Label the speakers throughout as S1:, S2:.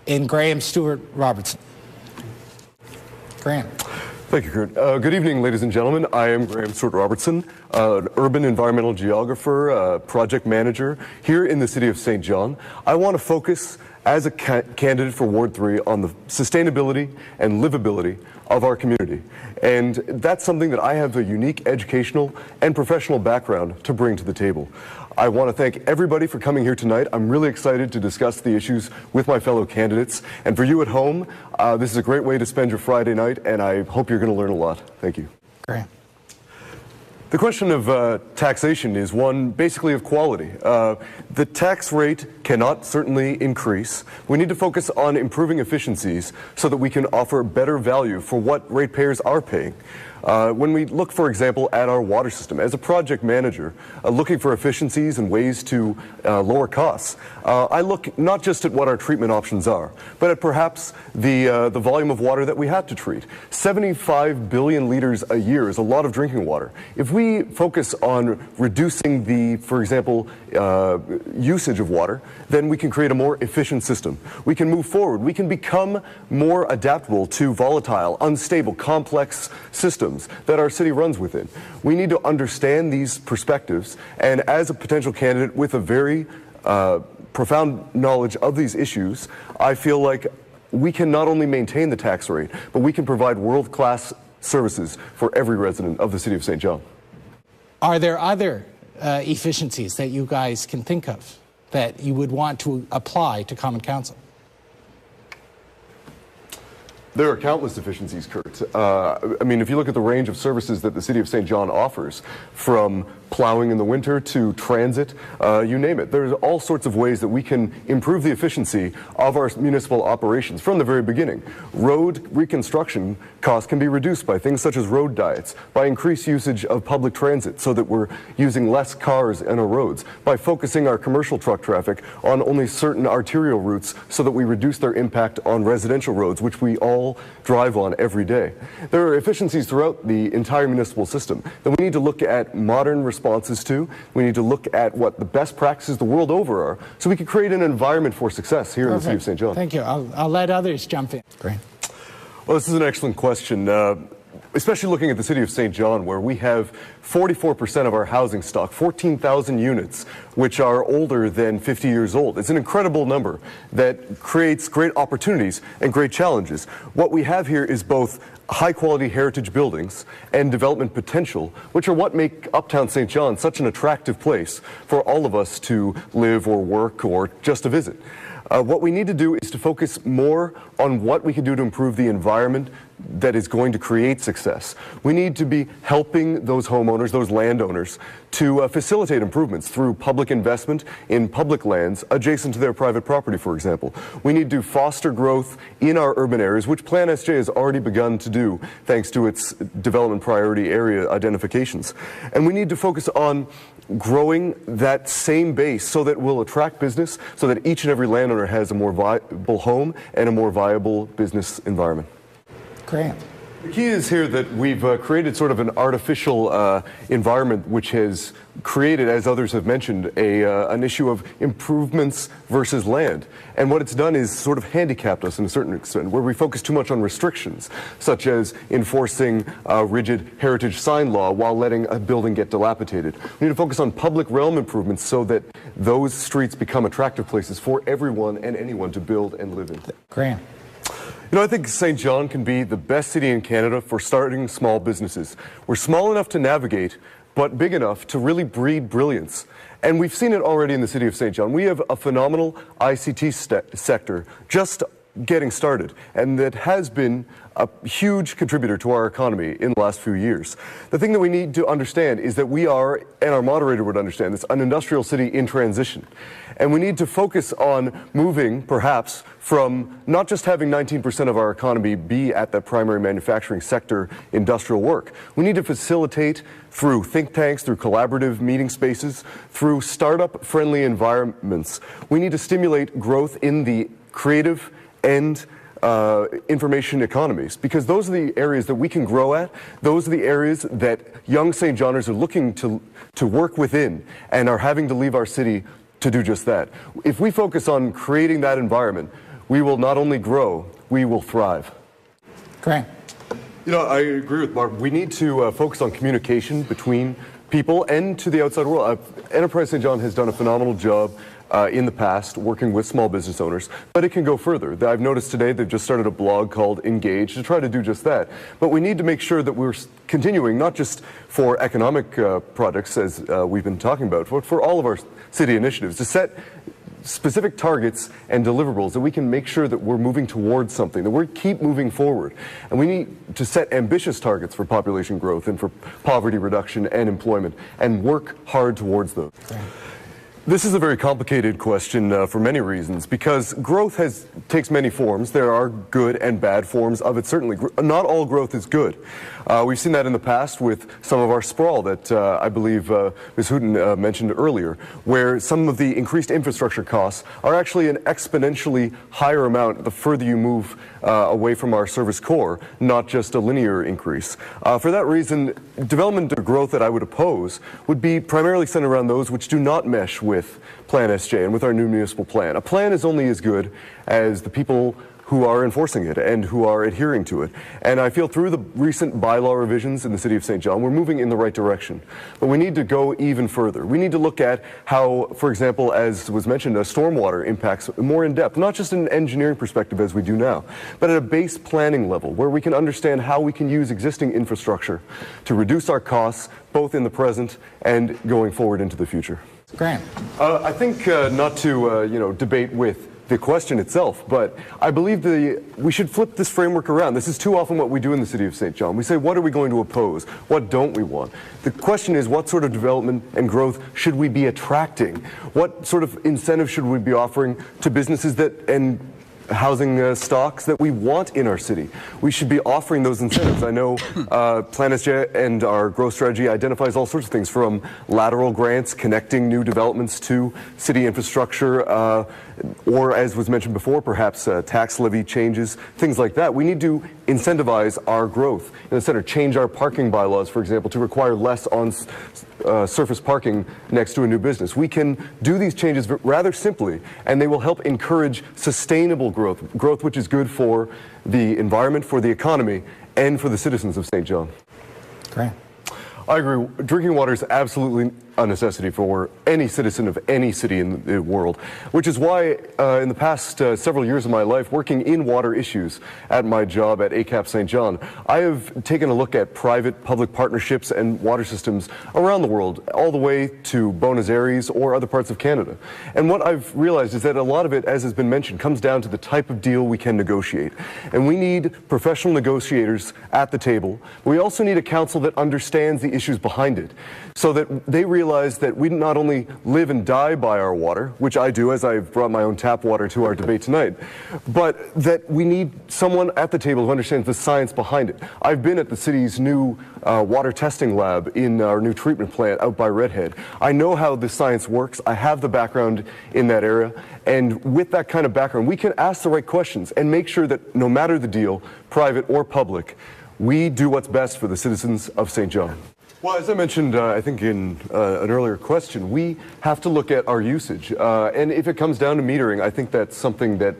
S1: in Graeme Stewart-Robertson. Graeme.
S2: Thank you, Kurt. Good evening, ladies and gentlemen. I am Graeme Stewart-Robertson, an urban environmental geographer, project manager here in the city of St. John. I want to focus as a candidate for Ward 3 on the sustainability and livability of our community. And that's something that I have a unique educational and professional background to bring to the table. I want to thank everybody for coming here tonight. I'm really excited to discuss the issues with my fellow candidates. And for you at home, this is a great way to spend your Friday night, and I hope you're going to learn a lot. Thank you.
S1: Great.
S2: The question of taxation is one basically of quality. The tax rate cannot certainly increase. We need to focus on improving efficiencies so that we can offer better value for what ratepayers are paying. When we look, for example, at our water system, as a project manager, looking for efficiencies and ways to lower costs, I look not just at what our treatment options are, but at perhaps the volume of water that we have to treat. 75 billion liters a year is a lot of drinking water. If we focus on reducing the, for example, usage of water, then we can create a more efficient system. We can move forward. We can become more adaptable to volatile, unstable, complex systems that our city runs within. We need to understand these perspectives, and as a potential candidate with a very profound knowledge of these issues, I feel like we can not only maintain the tax rate, but we can provide world-class services for every resident of the city of St. John.
S1: Are there other efficiencies that you guys can think of that you would want to apply to Common Council?
S2: There are countless efficiencies, Kurt. I mean, if you look at the range of services that the city of St. John offers, from plowing in the winter to transit, you name it. There's all sorts of ways that we can improve the efficiency of our municipal operations from the very beginning. Road reconstruction costs can be reduced by things such as road diets, by increased usage of public transit so that we're using less cars in our roads, by focusing our commercial truck traffic on only certain arterial routes so that we reduce their impact on residential roads, which we all drive on every day. There are efficiencies throughout the entire municipal system that we need to look at modern responses to. We need to look at what the best practices the world over are so we can create an environment for success here in the city of St. John.
S1: Thank you. I'll let others jump in. Great.
S2: Well, this is an excellent question. Especially looking at the city of St. John, where we have 44% of our housing stock, 14,000 units, which are older than 50 years old. It's an incredible number that creates great opportunities and great challenges. What we have here is both high-quality heritage buildings and development potential, which are what make Uptown St. John such an attractive place for all of us to live or work or just to visit. What we need to do is to focus more on what we can do to improve the environment that is going to create success. We need to be helping those homeowners, those landowners, to facilitate improvements through public investment in public lands adjacent to their private property, for example. We need to foster growth in our urban areas, which Plan SJ has already begun to do thanks to its development priority area identifications. And we need to focus on growing that same base so that we'll attract business, so that each and every landowner has a more viable home and a more viable business environment.
S1: Great.
S2: The key is here that we've created sort of an artificial environment which has created, as others have mentioned, an issue of improvements versus land. And what it's done is sort of handicapped us in a certain extent, where we focus too much on restrictions, such as enforcing rigid heritage sign law while letting a building get dilapidated. We need to focus on public realm improvements so that those streets become attractive places for everyone and anyone to build and live in.
S1: Graham.
S2: You know, I think St. John can be the best city in Canada for starting small businesses. We're small enough to navigate, but big enough to really breed brilliance. And we've seen it already in the city of St. John. We have a phenomenal ICT sector just getting started, and that has been a huge contributor to our economy in the last few years. The thing that we need to understand is that we are, and our moderator would understand this, an industrial city in transition. And we need to focus on moving, perhaps, from not just having 19% of our economy be at that primary manufacturing sector industrial work. We need to facilitate through think tanks, through collaborative meeting spaces, through startup-friendly environments. We need to stimulate growth in the creative and information economies, because those are the areas that we can grow at. Those are the areas that young St. Johners are looking to work within and are having to leave our city to do just that. If we focus on creating that environment, we will not only grow, we will thrive.
S1: Graeme.
S2: I agree with Mark. We need to focus on communication between people and to the outside world. Enterprise St. John has done a phenomenal job in the past working with small business owners, but it can go further. I've noticed today they've just started a blog called Engage to try to do just that. But we need to make sure that we're continuing, not just for economic projects, as we've been talking about, but for all of our city initiatives, to set specific targets and deliverables that we can make sure that we're moving towards something, that we keep moving forward. And we need to set ambitious targets for population growth and for poverty reduction and employment, and work hard towards those. This is a very complicated question for many reasons, because growth takes many forms. There are good and bad forms of it, certainly. Not all growth is good. We've seen that in the past with some of our sprawl that I believe Ms. Hooten mentioned earlier, where some of the increased infrastructure costs are actually an exponentially higher amount the further you move away from our service core, not just a linear increase. For that reason, development or growth that I would oppose would be primarily centered around those which do not mesh with Plan SJ and with our new municipal plan. A plan is only as good as the people who are enforcing it and who are adhering to it. And I feel through the recent bylaw revisions in the City of St. John, we're moving in the right direction. But we need to go even further. We need to look at how, for example, as was mentioned, stormwater impacts more in depth, not just in an engineering perspective as we do now, but at a base planning level where we can understand how we can use existing infrastructure to reduce our costs both in the present and going forward into the future.
S1: Graeme.
S2: I think not to debate with the question itself, but I believe we should flip this framework around. This is too often what we do in the City of St. John. We say, what are we going to oppose? What don't we want? The question is, what sort of development and growth should we be attracting? What sort of incentives should we be offering to businesses and housing stocks that we want in our city? We should be offering those incentives. I know Plan SJ and our growth strategy identifies all sorts of things, from lateral grants, connecting new developments to city infrastructure, or as was mentioned before, perhaps tax levy changes, things like that. We need to incentivize our growth in the center, change our parking bylaws, for example, to require less on surface parking next to a new business. We can do these changes rather simply, and they will help encourage sustainable growth which is good for the environment, for the economy, and for the citizens of St. John.
S1: Great.
S2: I agree. Drinking water is absolutely a necessity for any citizen of any city in the world, which is why in the past several years of my life working in water issues at my job at ACAP St. John, I have taken a look at private-public partnerships and water systems around the world, all the way to Buenos Aires or other parts of Canada. And what I've realized is that a lot of it, as has been mentioned, comes down to the type of deal we can negotiate. And we need professional negotiators at the table. We also need a council that understands the issues behind it, so that they realize that we not only live and die by our water, which I do as I've brought my own tap water to our debate tonight, but that we need someone at the table who understands the science behind it. I've been at the city's new water testing lab in our new treatment plant out by Redhead. I know how the science works. I have the background in that area, and with that kind of background, we can ask the right questions and make sure that no matter the deal, private or public, we do what's best for the citizens of St. John. Well, as I mentioned, I think in an earlier question, we have to look at our usage. And if it comes down to metering, I think that's something that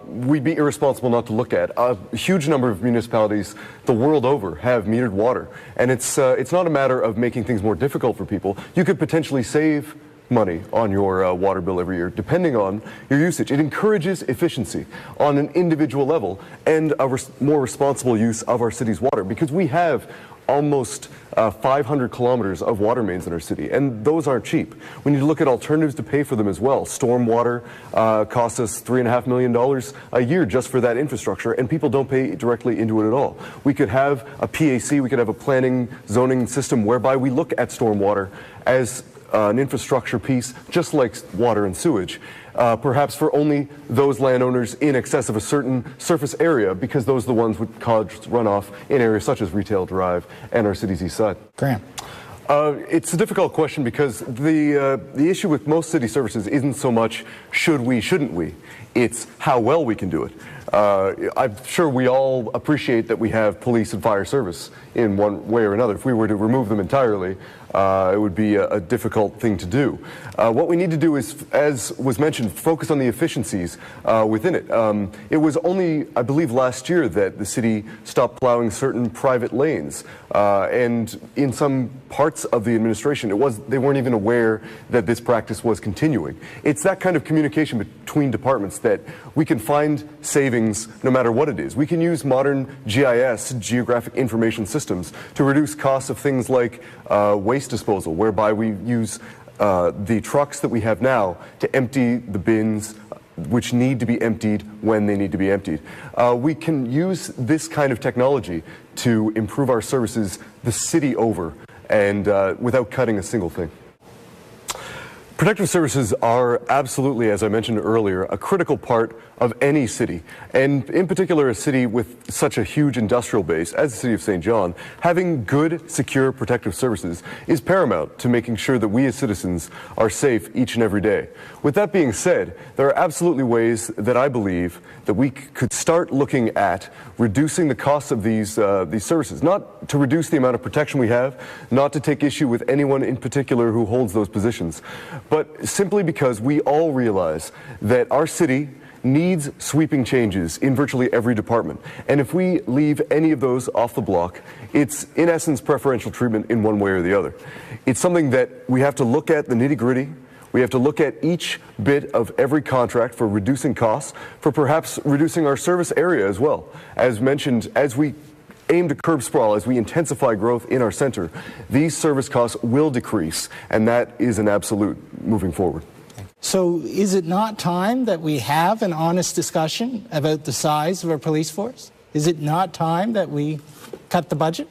S2: we'd be irresponsible not to look at. A huge number of municipalities the world over have metered water. And it's not a matter of making things more difficult for people. You could potentially save money on your water bill every year, depending on your usage. It encourages efficiency on an individual level and a more responsible use of our city's water, because we have almost 500 kilometers of water mains in our city, and those aren't cheap. We need to look at alternatives to pay for them as well. Stormwater costs us $3.5 million a year just for that infrastructure, and people don't pay directly into it at all. We could have a PAC, we could have a planning zoning system whereby we look at stormwater as an infrastructure piece, just like water and sewage, perhaps for only those landowners in excess of a certain surface area, because those are the ones would cause runoff in areas such as Retail Drive and our city's east side.
S1: Graeme.
S2: It's a difficult question, because the issue with most city services isn't so much should we, shouldn't we. It's how well we can do it. I'm sure we all appreciate that we have police and fire service in one way or another. If we were to remove them entirely, it would be a difficult thing to do. What we need to do is, as was mentioned, focus on the efficiencies within it. It was only, I believe, last year that the city stopped plowing certain private lanes. And in some parts of the administration, they weren't even aware that this practice was continuing. It's that kind of communication between departments that we can find savings no matter what it is. We can use modern GIS, geographic information systems, to reduce costs of things like waste disposal, whereby we use the trucks that we have now to empty the bins which need to be emptied when they need to be emptied. We can use this kind of technology to improve our services the city over, and without cutting a single thing. Protective services are absolutely, as I mentioned earlier, a critical part of any city, and in particular a city with such a huge industrial base as the city of St. John. Having good, secure protective services is paramount to making sure that we as citizens are safe each and every day. With that being said, there are absolutely ways that I believe that we could start looking at reducing the costs of these services, not to reduce the amount of protection we have, not to take issue with anyone in particular who holds those positions, but simply because we all realize that our city needs sweeping changes in virtually every department. And if we leave any of those off the block, it's in essence preferential treatment in one way or the other. It's something that we have to look at the nitty-gritty. We have to look at each bit of every contract for reducing costs, for perhaps reducing our service area as well. As mentioned, as we aim to curb sprawl, as we intensify growth in our center, these service costs will decrease, and that is an absolute moving forward.
S1: So is it not time that we have an honest discussion about the size of our police force? Is it not time that we cut the budget?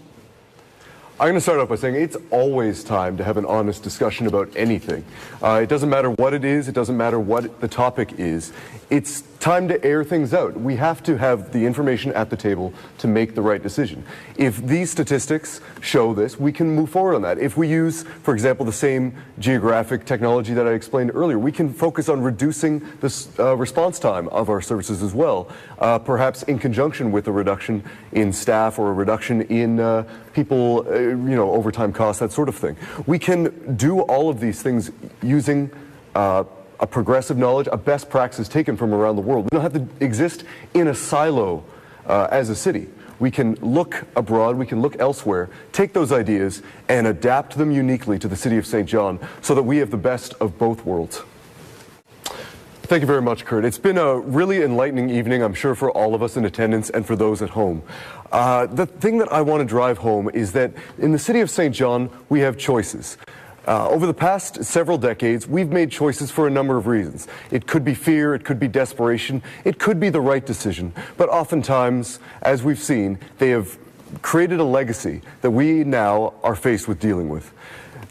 S2: I'm going to start off by saying it's always time to have an honest discussion about anything. It doesn't matter what it is. It doesn't matter what the topic is. It's time to air things out. We have to have the information at the table to make the right decision. If these statistics show this, we can move forward on that. If we use, for example, the same geographic technology that I explained earlier, we can focus on reducing the response time of our services as well, perhaps in conjunction with a reduction in staff or a reduction in people, overtime costs, that sort of thing. We can do all of these things using a progressive knowledge, a best practice taken from around the world. We don't have to exist in a silo as a city. We can look abroad, we can look elsewhere, take those ideas and adapt them uniquely to the city of St. John so that we have the best of both worlds. Thank you very much, Kurt. It's been a really enlightening evening, I'm sure, for all of us in attendance and for those at home. The thing that I want to drive home is that in the city of St. John, we have choices. Over the past several decades, we've made choices for a number of reasons. It could be fear, it could be desperation, it could be the right decision. But oftentimes, as we've seen, they have created a legacy that we now are faced with dealing with.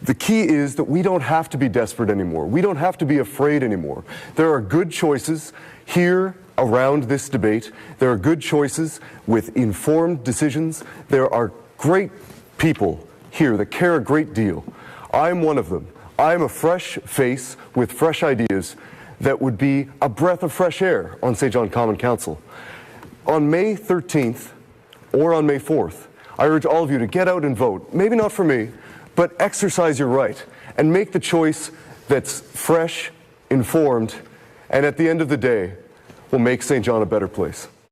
S2: The key is that we don't have to be desperate anymore. We don't have to be afraid anymore. There are good choices here around this debate. There are good choices with informed decisions. There are great people here that care a great deal. I'm one of them. I'm a fresh face with fresh ideas that would be a breath of fresh air on St. John Common Council. On May 13th or on May 4th, I urge all of you to get out and vote. Maybe not for me, but exercise your right and make the choice that's fresh, informed, and at the end of the day will make St. John a better place.